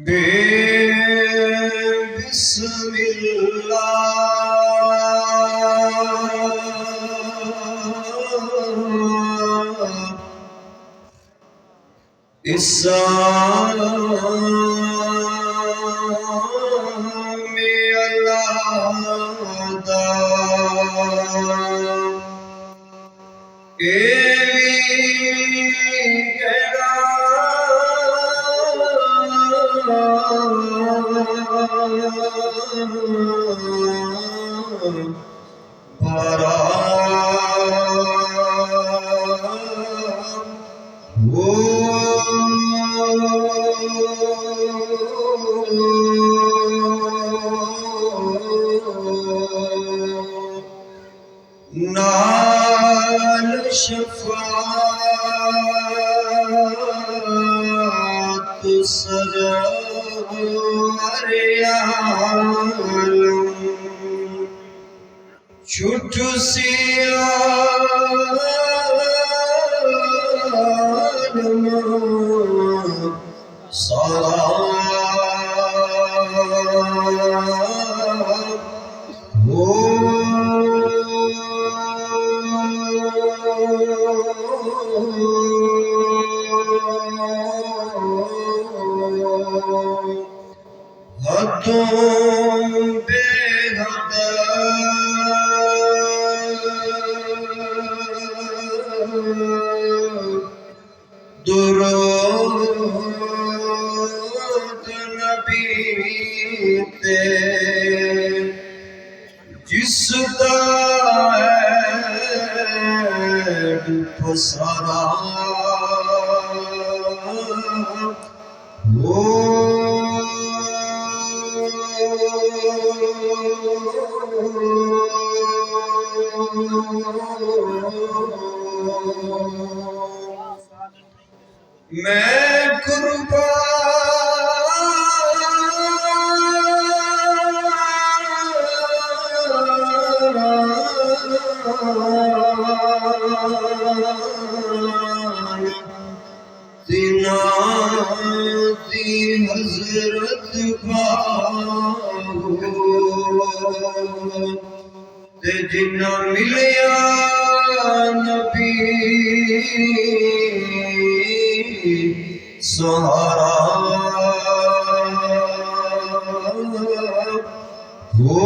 बिस्मिल्लाह इस्सामी अल्लाह दा भरा हो नाल शफाअत सरवर आलम छुट सियालम सारा हो हदों बेहद दुरूद नबी ते जिसदा ऐड पसारा हो मैं कुर्बान तिना दी हजरत पाओ ते जिन्ना मिलिया नबी सहारा हो